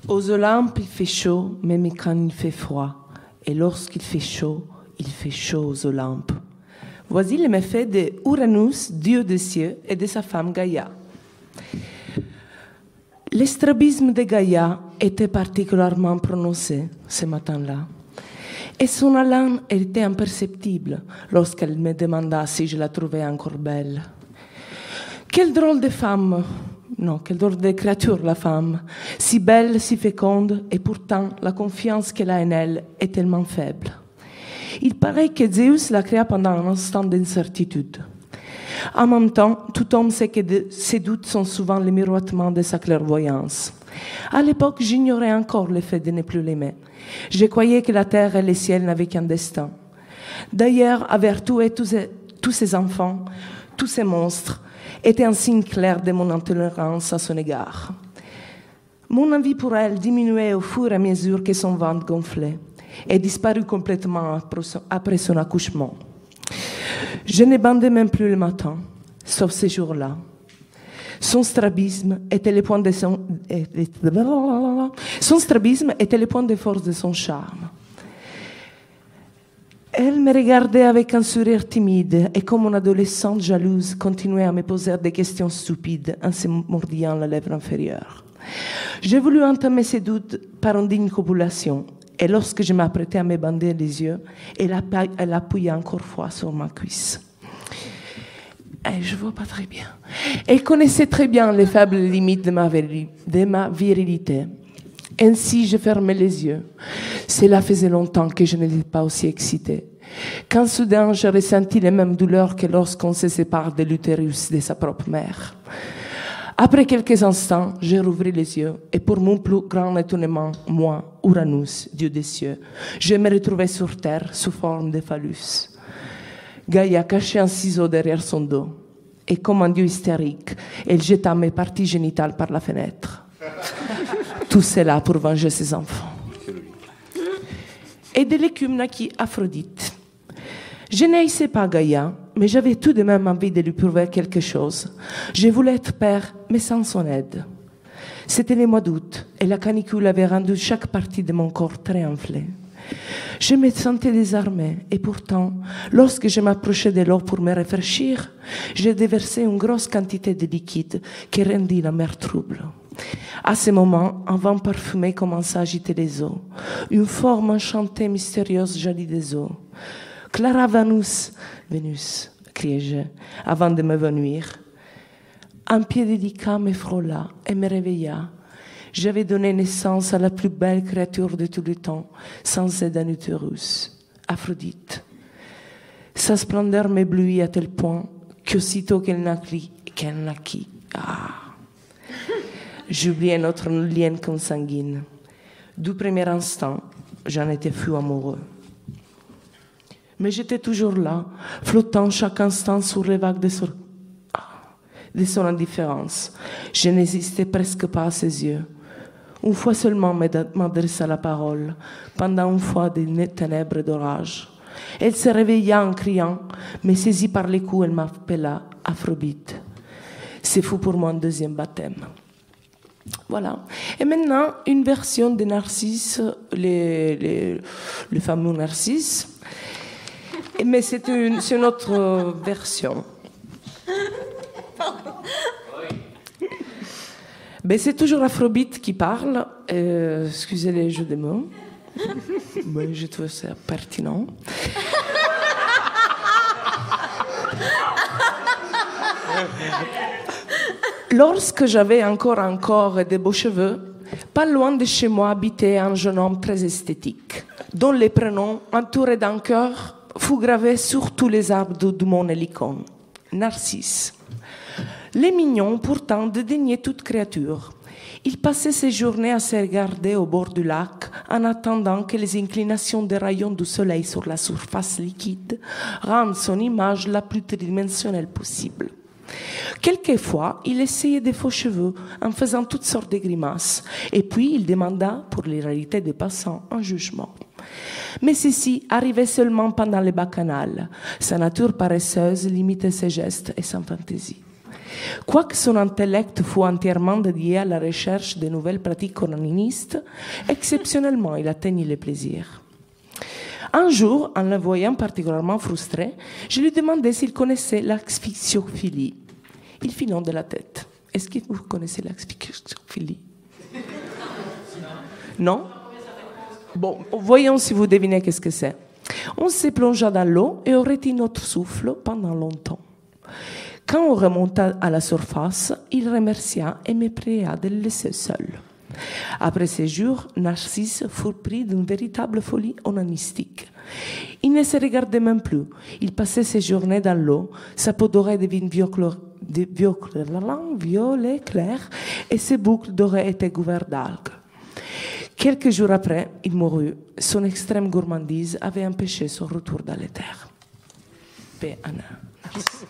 Aux Olympes, il fait chaud, même quand il fait froid. Et lorsqu'il fait chaud aux Olympes. Voici les méfaits de Uranus, dieu des cieux, et de sa femme Gaïa. L'estrabisme de Gaïa était particulièrement prononcé ce matin-là. Et son haleine était imperceptible lorsqu'elle me demanda si je la trouvais encore belle. Quelle drôle de femme! Non, quelle drôle de créature, la femme. Si belle, si féconde, et pourtant la confiance qu'elle a en elle est tellement faible. Il paraît que Zeus la créa pendant un instant d'incertitude. En même temps, tout homme sait que ses doutes sont souvent le miroitement de sa clairvoyance. À l'époque, j'ignorais encore le fait de ne plus l'aimer. Je croyais que la terre et le ciel n'avaient qu'un destin. D'ailleurs, Avertou et tous ses enfants, tous ces monstres, était un signe clair de mon intolérance à son égard. Mon envie pour elle diminuait au fur et à mesure que son ventre gonflait et disparut complètement après son accouchement. Je ne bandais même plus le matin, sauf ces jours-là. Son strabisme était le point de force de son charme. Elle me regardait avec un sourire timide et comme une adolescente jalouse continuait à me poser des questions stupides en se mordillant la lèvre inférieure. J'ai voulu entamer ses doutes par une digne copulation et lorsque je m'apprêtais à me bander les yeux, elle appuyait encore fois sur ma cuisse. Et je ne vois pas très bien. Elle connaissait très bien les faibles limites de ma virilité. Ainsi, je fermais les yeux. Cela faisait longtemps que je n'étais pas aussi excitée. Quand soudain, j'ai ressenti les mêmes douleurs que lorsqu'on se sépare de l'utérus de sa propre mère. Après quelques instants, j'ai rouvert les yeux et pour mon plus grand étonnement, moi, Uranus, dieu des cieux, je me retrouvais sur terre sous forme de phallus. Gaïa cachait un ciseau derrière son dos et comme un dieu hystérique, elle jeta mes parties génitales par la fenêtre. Tout cela pour venger ses enfants. Et de l'écume naquit Aphrodite. Je n'haïssais pas Gaïa, mais j'avais tout de même envie de lui prouver quelque chose. Je voulais être père, mais sans son aide. C'était les mois d'août, et la canicule avait rendu chaque partie de mon corps très enflée. Je me sentais désarmée, et pourtant, lorsque je m'approchais de l'eau pour me rafraîchir, j'ai déversé une grosse quantité de liquide qui rendit la mer trouble. À ce moment, un vent parfumé commença à agiter les eaux. Une forme enchantée, mystérieuse jaillit des eaux. « Clara Vénus, criai-je, avant de m'évanouir. Un pied délicat me frôla et me réveilla. J'avais donné naissance à la plus belle créature de tout le temps, sans aide d'un utérus, Aphrodite. Sa splendeur m'éblouit à tel point qu'aussitôt qu'elle naquit, j'oubliais notre lien consanguine. Du premier instant, j'en étais fou amoureux. Mais j'étais toujours là, flottant chaque instant sur les vagues de son indifférence. Je n'existais presque pas à ses yeux. Une fois seulement m'adressa la parole, pendant une fois des ténèbres d'orage. Elle se réveilla en criant, mais saisie par les coups, elle m'appela Aphrodite. C'est fou pour moi un deuxième baptême. Voilà. Et maintenant, une version de Narcisse, le fameux Narcisse. Mais c'est une autre version. Mais c'est toujours Aphrodite qui parle. Excusez les jeux de mots. Mais je trouve ça pertinent. Lorsque j'avais encore un corps et de beaux cheveux, pas loin de chez moi habitait un jeune homme très esthétique, dont le prénom, entouré d'un cœur, fut gravé sur tous les arbres de mon hélicon, Narcisse. Les mignons, pourtant, dédaignaient toute créature. Il passait ses journées à se regarder au bord du lac en attendant que les inclinations des rayons du soleil sur la surface liquide rendent son image la plus tridimensionnelle possible. Quelquefois, il essayait des faux cheveux en faisant toutes sortes de grimaces, et puis il demanda, pour les réalités des passants, un jugement. Mais ceci arrivait seulement pendant les bacchanales. Sa nature paresseuse limitait ses gestes et sa fantaisie. Quoique son intellect fût entièrement dédié à la recherche de nouvelles pratiques onanistes, exceptionnellement, il atteignit le plaisir. Un jour, en le voyant particulièrement frustré, je lui demandai s'il connaissait l'asphyxiophilie. Il fit non de la tête. Est-ce que vous connaissez l'asphyxiophilie? Non? Bon, voyons si vous devinez qu'est-ce que c'est. On se plongea dans l'eau et on retint notre souffle pendant longtemps. Quand on remonta à la surface, il remercia et me pria de le laisser seul. Après ces jours, Narcisse fut pris d'une véritable folie onanistique. Il ne se regardait même plus. Il passait ses journées dans l'eau, sa peau dorée devint violet clair et ses boucles dorées étaient couvertes d'algues. Quelques jours après, il mourut. Son extrême gourmandise avait empêché son retour dans les terres. Paix à Narcisse.